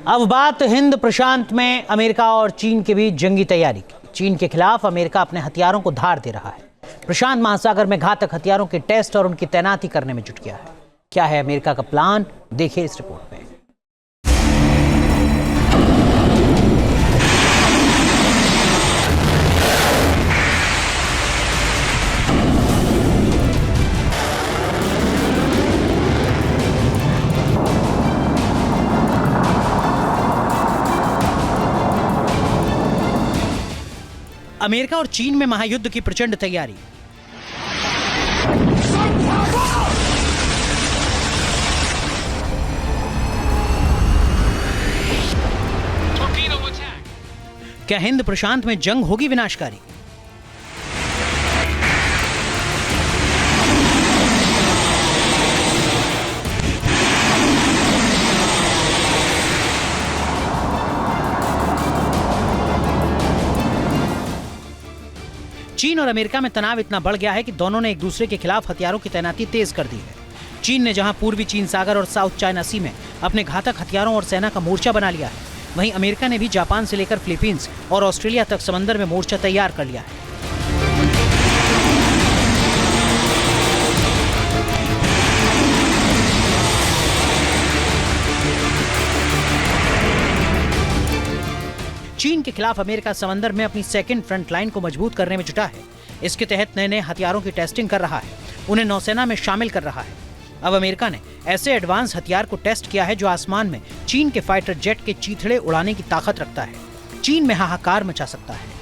अब बात हिंद प्रशांत में अमेरिका और चीन के बीच जंगी तैयारी की। चीन के खिलाफ अमेरिका अपने हथियारों को धार दे रहा है। प्रशांत महासागर में घातक हथियारों के टेस्ट और उनकी तैनाती करने में जुट गया है। क्या है अमेरिका का प्लान, देखिए इस रिपोर्ट में। अमेरिका और चीन में महायुद्ध की प्रचंड तैयारी। क्या हिंद प्रशांत में जंग होगी विनाशकारी? चीन और अमेरिका में तनाव इतना बढ़ गया है कि दोनों ने एक दूसरे के खिलाफ हथियारों की तैनाती तेज कर दी है। चीन ने जहां पूर्वी चीन सागर और साउथ चाइना सी में अपने घातक हथियारों और सेना का मोर्चा बना लिया है, वहीं अमेरिका ने भी जापान से लेकर फिलीपींस और ऑस्ट्रेलिया तक समंदर में मोर्चा तैयार कर लिया है। चीन के खिलाफ अमेरिका समंदर में अपनी सेकंड फ्रंट लाइन को मजबूत करने में जुटा है। इसके तहत नए नए हथियारों की टेस्टिंग कर रहा है, उन्हें नौसेना में शामिल कर रहा है। अब अमेरिका ने ऐसे एडवांस हथियार को टेस्ट किया है जो आसमान में चीन के फाइटर जेट के चीथड़े उड़ाने की ताकत रखता है, चीन में हाहाकार मचा सकता है।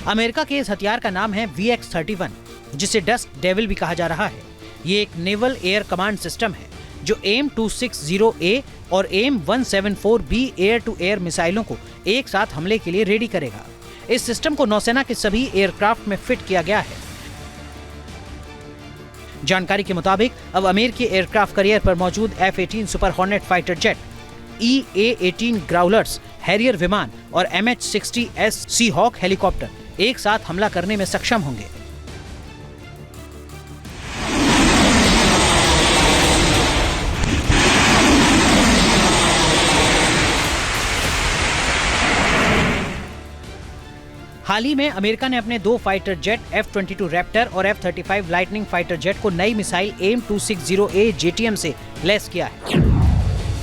अमेरिका के इस हथियार का नाम है VX-31, जिसे डस्ट डेविल भी कहा जा रहा है। ये एक नेवल एयर कमांड सिस्टम है जो AIM-260A और AIM-174B एयर टू एयर मिसाइलों को एक साथ हमले के लिए रेडी करेगा। इस सिस्टम को नौसेना के सभी एयरक्राफ्ट में फिट किया गया है। जानकारी के मुताबिक अब अमेरिकी एयरक्राफ्ट कैरियर पर मौजूद F-18 Super Hornet fighter jet, EA-18 Growlers, Harrier विमान और MH-60S सीहॉक हेलीकॉप्टर एक साथ हमला करने में सक्षम होंगे। हाल ही में अमेरिका ने अपने दो फाइटर जेट F-22 रैप्टर और F-35 लाइटनिंग फाइटर जेट को नई मिसाइल AIM-260A JTM से लैस किया है।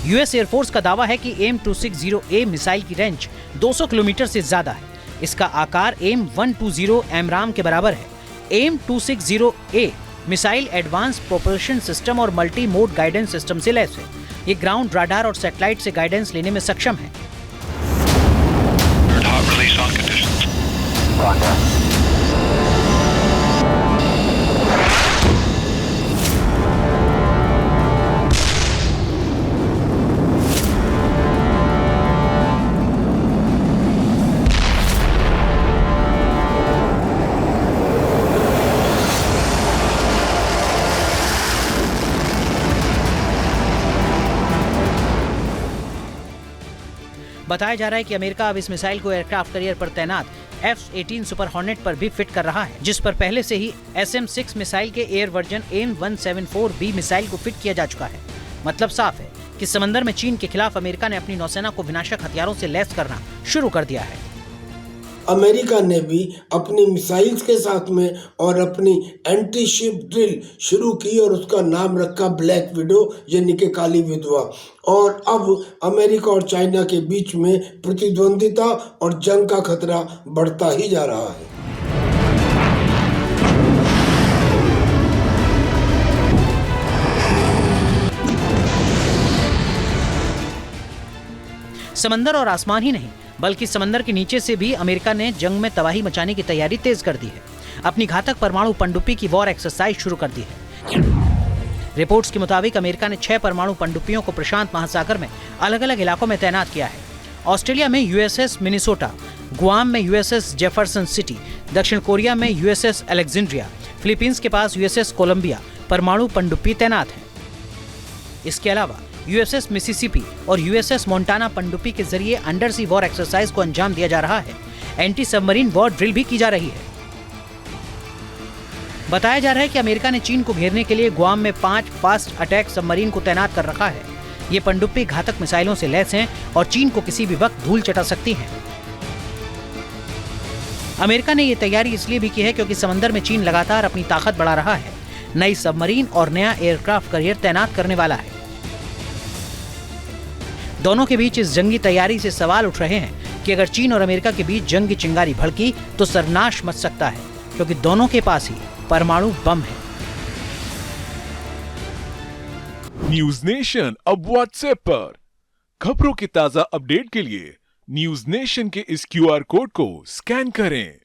यूएस एयरफोर्स का दावा है कि AIM-260A मिसाइल की रेंज 200 किलोमीटर से ज्यादा है। इसका आकार AIM-120 AMRAAM के बराबर है। AIM-260A missile advance propulsion system और मल्टी मोड गाइडेंस सिस्टम से लैस है। ये ग्राउंड राडार और सैटेलाइट से गाइडेंस लेने में सक्षम है। बताया जा रहा है कि अमेरिका अब इस मिसाइल को एयरक्राफ्ट कैरियर पर तैनात F-18 सुपर हॉर्नेट पर भी फिट कर रहा है, जिस पर पहले से ही SM-6 मिसाइल के एयर वर्जन AIM-174B मिसाइल को फिट किया जा चुका है। मतलब साफ है कि समंदर में चीन के खिलाफ अमेरिका ने अपनी नौसेना को विनाशक हथियारों से लैस करना शुरू कर दिया है। अमेरिका ने भी अपनी मिसाइल्स के साथ में और अपनी एंटी शिप ड्रिल शुरू की और उसका नाम रखा ब्लैक विडो यानी कि काली विधवा। और अब अमेरिका और चाइना के बीच में प्रतिद्वंदिता और जंग का खतरा बढ़ता ही जा रहा है। समंदर और आसमान ही नहीं बल्कि समंदर के नीचे से भी अमेरिका ने जंग में तबाही मचाने की तैयारी तेज कर दी है। अपनी घातक परमाणु पनडुब्बी की वॉर एक्सरसाइज शुरू कर दी है। रिपोर्ट्स के मुताबिक अमेरिका ने 6 परमाणु पनडुब्बियों को प्रशांत महासागर में अलग अलग इलाकों में तैनात किया है ऑस्ट्रेलिया में यूएसएस मिनेसोटा, गुआम में यूएसएस जेफरसन सिटी, दक्षिण कोरिया में यूएसएस अलेक्जेंड्रिया, फिलीपींस के पास यूएसएस कोलंबिया परमाणु पनडुब्बी तैनात है। इसके अलावा यूएसएस मिसिसिपी और यूएसएस मोंटाना पनडुब्बी के जरिए अंडर सी वॉर एक्सरसाइज को अंजाम दिया जा रहा है। एंटी सबमरीन वॉर ड्रिल भी की जा रही है। बताया जा रहा है कि अमेरिका ने चीन को घेरने के लिए गुआम में 5 फास्ट अटैक सबमरीन को तैनात कर रखा है। ये पनडुब्बी घातक मिसाइलों से लैस हैं और चीन को किसी भी वक्त धूल चटा सकती हैं। अमेरिका ने ये तैयारी इसलिए भी की है क्योंकि समंदर में चीन लगातार अपनी ताकत बढ़ा रहा है, नई सबमरीन और नया एयरक्राफ्ट कैरियर तैनात करने वाला है। दोनों के बीच इस जंगी तैयारी से सवाल उठ रहे हैं कि अगर चीन और अमेरिका के बीच जंग की चिंगारी भड़की तो सर्वनाश मच सकता है, क्योंकि दोनों के पास ही परमाणु बम है। न्यूज नेशन अब व्हाट्सएप पर खबरों की ताजा अपडेट के लिए न्यूज नेशन के इस QR कोड को स्कैन करें।